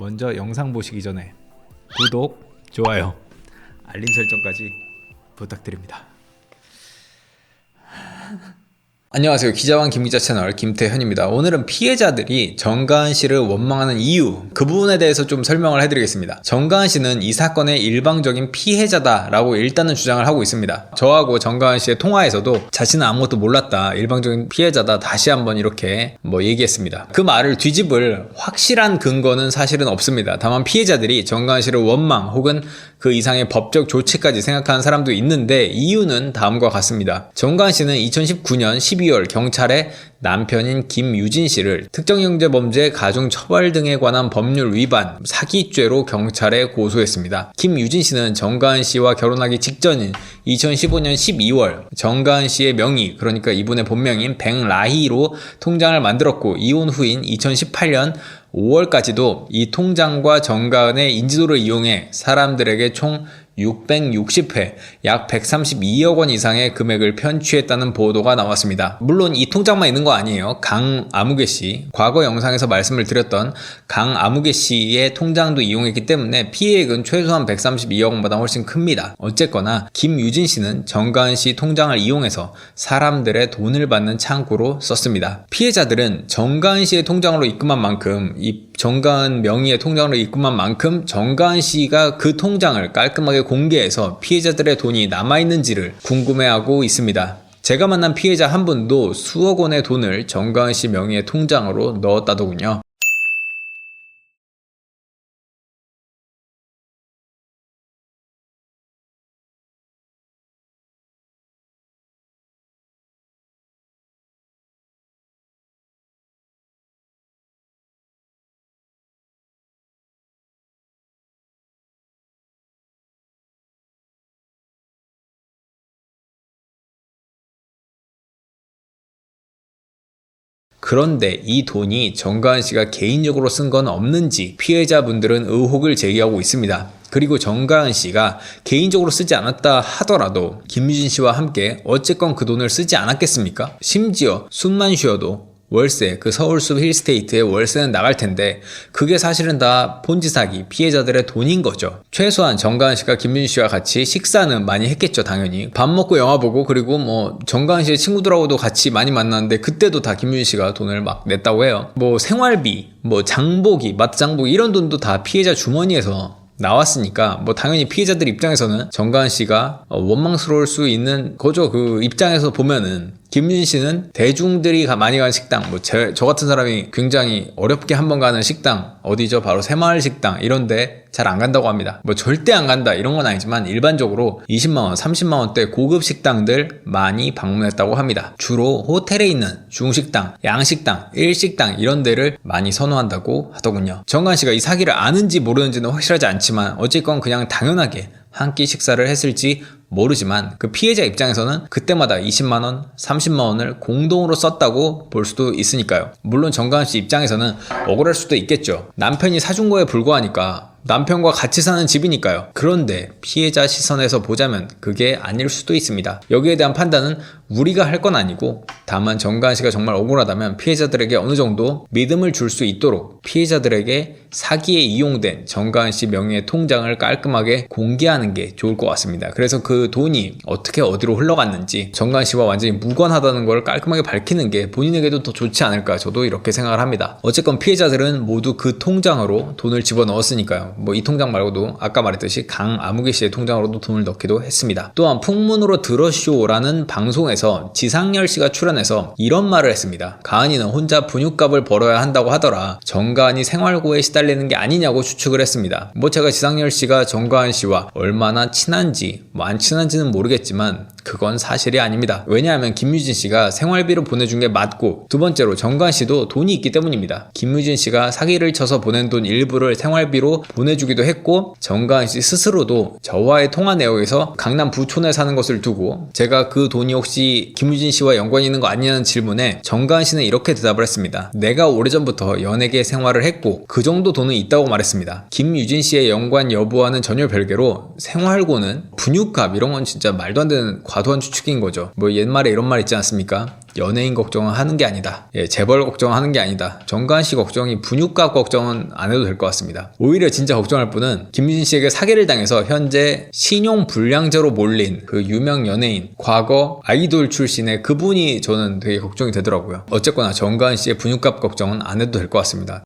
먼저 영상 보시기 전에 구독, 좋아요, 알림 설정까지 부탁드립니다. 안녕하세요. 기자왕 김기자 채널 김태현입니다. 오늘은 피해자들이 정가은 씨를 원망하는 이유, 그 부분에 대해서 좀 설명을 해드리겠습니다. 정가은 씨는 이 사건의 일방적인 피해자다라고 일단은 주장을 하고 있습니다. 저하고 정가은 씨의 통화에서도 자신은 아무것도 몰랐다, 일방적인 피해자다, 다시 한번 이렇게 얘기했습니다. 그 말을 뒤집을 확실한 근거는 사실은 없습니다. 다만 피해자들이 정가은 씨를 원망 혹은 그 이상의 법적 조치까지 생각하는 사람도 있는데, 이유는 다음과 같습니다. 정가은 씨는 2019년 12월 경찰에 남편인 김유진 씨를 특정경제범죄 가중처벌 등에 관한 법률 위반, 사기죄로 경찰에 고소했습니다. 김유진 씨는 정가은 씨와 결혼하기 직전인 2015년 12월 정가은 씨의 명의, 그러니까 이분의 본명인 백라희로 통장을 만들었고, 이혼 후인 2018년 5월까지도 이 통장과 정가은의 인지도를 이용해 사람들에게 총 660회, 약 132억 원 이상의 금액을 편취했다는 보도가 나왔습니다. 물론 이 통장만 있는 거 아니에요. 강아무개 씨, 과거 영상에서 말씀을 드렸던 강아무개 씨의 통장도 이용했기 때문에 피해액은 최소한 132억 원보다 훨씬 큽니다. 어쨌거나 김유진 씨는 정가은 씨 통장을 이용해서 사람들의 돈을 받는 창구로 썼습니다. 피해자들은 정가은 씨의 통장으로 입금한 만큼, 이 정가은 명의의 통장으로 입금한 만큼 정가은 씨가 그 통장을 깔끔하게 공개해서 피해자들의 돈이 남아있는지를 궁금해하고 있습니다. 제가 만난 피해자 한 분도 수억 원의 돈을 정가은 씨 명의의 통장으로 넣었다더군요. 그런데 이 돈이 정가은 씨가 개인적으로 쓴 건 없는지 피해자분들은 의혹을 제기하고 있습니다. 그리고 정가은 씨가 개인적으로 쓰지 않았다 하더라도 김유진 씨와 함께 어쨌건 그 돈을 쓰지 않았겠습니까? 심지어 숨만 쉬어도 월세, 그 서울숲 힐스테이트의 월세는 나갈 텐데 그게 사실은 다 폰지 사기, 피해자들의 돈인 거죠. 최소한 정가은 씨가 김유진 씨와 같이 식사는 많이 했겠죠, 당연히. 밥 먹고 영화 보고, 그리고 정가은 씨의 친구들하고도 같이 많이 만났는데 그때도 다 김유진 씨가 돈을 막 냈다고 해요. 생활비, 장보기, 마트 장보기 이런 돈도 다 피해자 주머니에서 나왔으니까 당연히 피해자들 입장에서는 정가은 씨가 원망스러울 수 있는 거죠. 그 입장에서 보면은 김유진 씨는 대중들이 많이 가는 식당, 저 같은 사람이 굉장히 어렵게 한번 가는 식당, 어디죠? 바로 새마을 식당, 이런데 잘 안 간다고 합니다. 절대 안 간다 이런 건 아니지만 일반적으로 20만원, 30만원대 고급 식당들 많이 방문했다고 합니다. 주로 호텔에 있는 중식당, 양식당, 일식당 이런 데를 많이 선호한다고 하더군요. 정가은 씨가 이 사기를 아는지 모르는지는 확실하지 않지만 어쨌건 그냥 당연하게 한 끼 식사를 했을지 모르지만 그 피해자 입장에서는 그때마다 20만원, 30만원을 공동으로 썼다고 볼 수도 있으니까요. 물론 정가은 씨 입장에서는 억울할 수도 있겠죠. 남편이 사준 거에 불과하니까, 남편과 같이 사는 집이니까요. 그런데 피해자 시선에서 보자면 그게 아닐 수도 있습니다. 여기에 대한 판단은 우리가 할 건 아니고, 다만 정가은 씨가 정말 억울하다면 피해자들에게 어느 정도 믿음을 줄 수 있도록 피해자들에게 사기에 이용된 정가은 씨 명의의 통장을 깔끔하게 공개하는 게 좋을 것 같습니다. 그래서 그 돈이 어떻게 어디로 흘러갔는지 정가은 씨와 완전히 무관하다는 걸 깔끔하게 밝히는 게 본인에게도 더 좋지 않을까, 저도 이렇게 생각을 합니다. 어쨌건 피해자들은 모두 그 통장으로 돈을 집어넣었으니까요. 이 통장 말고도 아까 말했듯이 강아무개 씨의 통장으로도 돈을 넣기도 했습니다. 또한 풍문으로 들어쇼라는 방송에서 지상렬 씨가 출연해서 이런 말을 했습니다. 가은이는 혼자 분유값을 벌어야 한다고 하더라. 정가은이 생활고에 시달리는 게 아니냐고 추측을 했습니다. 제가 지상렬 씨가 정가은 씨와 얼마나 친한지, 안 친한지는 모르겠지만 그건 사실이 아닙니다. 왜냐하면 김유진 씨가 생활비로 보내준 게 맞고, 두 번째로 정가은 씨도 돈이 있기 때문입니다. 김유진 씨가 사기를 쳐서 보낸 돈 일부를 생활비로 보내주기도 했고, 정가은 씨 스스로도 저와의 통화 내용에서 강남 부촌에 사는 것을 두고 제가 그 돈이 혹시 김유진 씨와 연관이 있는 거 아니냐는 질문에 정가은 씨는 이렇게 대답을 했습니다. 내가 오래전부터 연예계 생활을 했고 그 정도 돈은 있다고 말했습니다. 김유진 씨의 연관 여부와는 전혀 별개로 생활고는 분유값 이런 건 진짜 말도 안 되는 과도한 추측인 거죠. 뭐 옛말에 이런 말 있지 않습니까? 연예인 걱정은 하는 게 아니다. 재벌 걱정하는 게 아니다. 정가은 씨 걱정이 분유값 걱정은 안 해도 될 것 같습니다. 오히려 진짜 걱정할 분은 김유진 씨에게 사기를 당해서 현재 신용불량자로 몰린 그 유명 연예인, 과거 아이돌 출신의 그분이 저는 되게 걱정이 되더라고요. 어쨌거나 정가은 씨의 분유값 걱정은 안 해도 될 것 같습니다.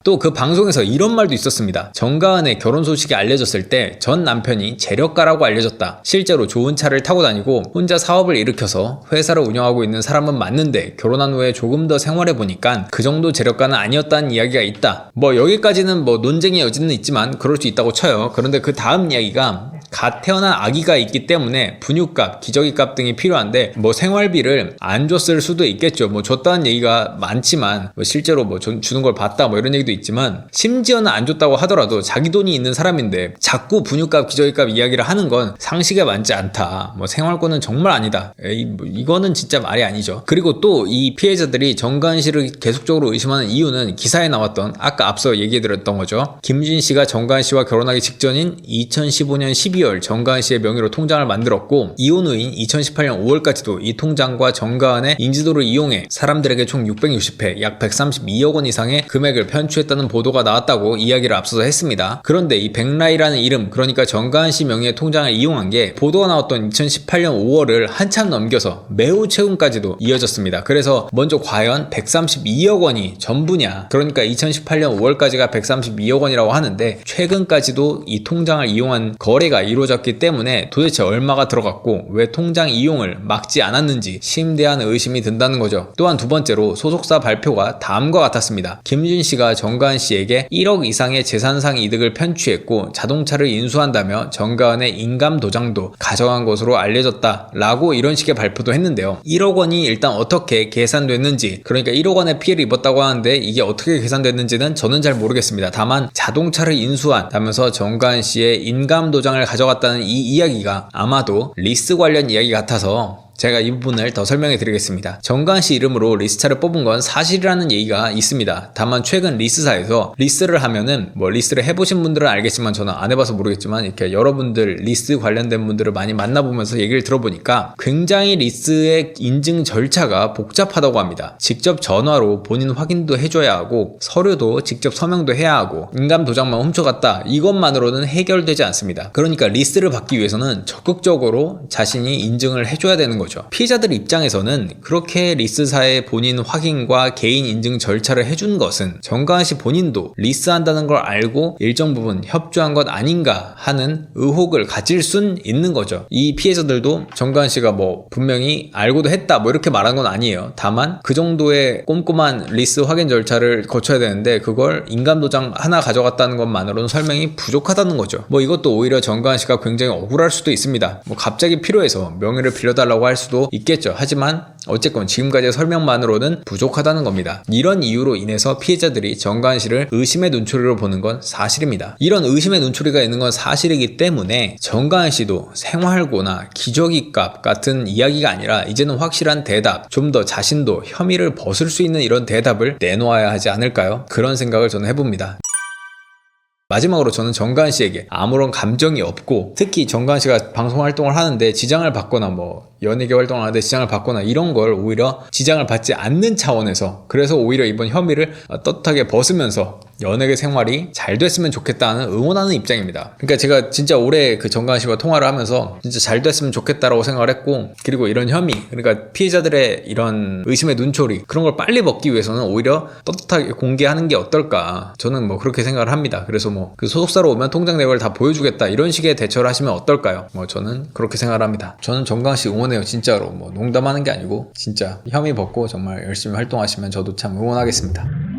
또 그 방송에서 이런 말도 있었습니다. 정가은의 결혼 소식이 알려졌을 때 전 남편이 재력가라고 알려졌다. 실제로 좋은 차를 타고 다니고 혼자 사업을 일으켜서 회사를 운영하고 있는 사람은 맞는데 결혼한 후에 조금 더 생활해보니까 그 정도 재력가는 아니었다는 이야기가 있다. 뭐 여기까지는 뭐 논쟁의 여지는 있지만 그럴 수 있다고 쳐요. 그런데 그 다음 이야기가 갓 태어난 아기가 있기 때문에 분유값, 기저귀값 등이 필요한데 뭐 생활비를 안 줬을 수도 있겠죠. 뭐 줬다는 얘기가 많지만 뭐 실제로 뭐 주는 걸 봤다 뭐 이런 얘기도 있지만 심지어는 안 줬다고 하더라도 자기 돈이 있는 사람인데 자꾸 분유값, 기저귀값 이야기를 하는 건 상식에 맞지 않다. 뭐 생활권은 정말 아니다. 뭐 이거는 진짜 말이 아니죠. 그리고 또 이 피해자들이 정가은 씨를 계속적으로 의심하는 이유는 기사에 나왔던 아까 앞서 얘기해드렸던 거죠. 김유진 씨가 정가은 씨와 결혼하기 직전인 2015년 12월 정가은 씨의 명의로 통장을 만들었고 이혼 후인 2018년 5월까지도 이 통장과 정가은의 인지도를 이용해 사람들에게 총 660회 약 132억 원 이상의 금액을 편취했다는 보도가 나왔다고 이야기를 앞서서 했습니다. 그런데 이 백라이라는 이름, 그러니까 정가은 씨 명의의 통장을 이용한 게 보도가 나왔던 2018년 5월을 한참 넘겨서 매우 최근까지도 이어졌습니다. 그래서 먼저 과연 132억 원이 전부냐, 그러니까 2018년 5월까지가 132억 원이라고 하는데 최근까지도 이 통장을 이용한 거래가 이루어졌기 때문에 도대체 얼마가 들어갔고 왜 통장 이용을 막지 않았는지 심대한 의심이 든다는 거죠. 또한 두 번째로 소속사 발표가 다음과 같았습니다. 김유진 씨가 정가은 씨에게 1억 이상의 재산상 이득을 편취했고 자동차를 인수한다며 정가은의 인감 도장도 가져간 것으로 알려졌다 라고 이런 식의 발표도 했는데요. 1억 원이 일단 어떻게 계산됐는지, 그러니까 1억 원의 피해를 입었다고 하는데 이게 어떻게 계산됐는지는 저는 잘 모르겠습니다. 다만 자동차를 인수한다면서 정가은 씨의 인감 도장을 가져갔다는 이 이야기가 아마도 리스 관련 이야기 같아서 제가 이 부분을 더 설명해 드리겠습니다. 정가은 씨 이름으로 리스차를 뽑은 건 사실이라는 얘기가 있습니다. 다만 최근 리스사에서 리스를 하면은 뭐 리스를 해보신 분들은 알겠지만 저는 안 해봐서 모르겠지만 이렇게 여러분들 리스 관련된 분들을 많이 만나보면서 얘기를 들어보니까 굉장히 리스의 인증 절차가 복잡하다고 합니다. 직접 전화로 본인 확인도 해줘야 하고 서류도 직접 서명도 해야 하고 인감 도장만 훔쳐갔다 이것만으로는 해결되지 않습니다. 그러니까 리스를 받기 위해서는 적극적으로 자신이 인증을 해줘야 되는 거죠. 피해자들 입장에서는 그렇게 리스사의 본인 확인과 개인 인증 절차를 해준 것은 정가은 씨 본인도 리스한다는 걸 알고 일정 부분 협조한 것 아닌가 하는 의혹을 가질 순 있는 거죠. 이 피해자들도 정가은 씨가 뭐 분명히 알고도 했다 뭐 이렇게 말한 건 아니에요. 다만 그 정도의 꼼꼼한 리스 확인 절차를 거쳐야 되는데 그걸 인감도장 하나 가져갔다는 것만으로는 설명이 부족하다는 거죠. 뭐 이것도 오히려 정가은 씨가 굉장히 억울할 수도 있습니다. 뭐 갑자기 필요해서 명의를 빌려달라고 할 수도 있겠죠. 하지만 어쨌건 지금까지의 설명만으로는 부족하다는 겁니다. 이런 이유로 인해서 피해자들이 정가은 씨를 의심의 눈초리로 보는 건 사실입니다. 이런 의심의 눈초리가 있는 건 사실이기 때문에 정가은 씨도 생활고나 기저귀값 같은 이야기가 아니라 이제는 확실한 대답, 좀 더 자신도 혐의를 벗을 수 있는 이런 대답을 내놓아야 하지 않을까요? 그런 생각을 저는 해봅니다. 마지막으로 저는 정가은 씨에게 아무런 감정이 없고, 특히 정가은 씨가 방송 활동을 하는데 지장을 받거나 뭐 연예계 활동을 하는데 지장을 받거나 이런 걸 오히려 지장을 받지 않는 차원에서, 그래서 오히려 이번 혐의를 떳떳하게 벗으면서 연예계 생활이 잘 됐으면 좋겠다는 응원하는 입장입니다. 그러니까 제가 진짜 올해 그 정가은 씨와 통화를 하면서 진짜 잘 됐으면 좋겠다라고 생각을 했고, 그리고 이런 혐의, 그러니까 피해자들의 이런 의심의 눈초리, 그런 걸 빨리 먹기 위해서는 오히려 떳떳하게 공개하는 게 어떨까, 저는 뭐 그렇게 생각을 합니다. 그래서 뭐 그 소속사로 오면 통장 내역을 다 보여주겠다 이런 식의 대처를 하시면 어떨까요? 뭐 저는 그렇게 생각을 합니다. 저는 정가은 씨 응원해요. 진짜로. 뭐 농담하는 게 아니고 진짜 혐의 벗고 정말 열심히 활동하시면 저도 참 응원하겠습니다.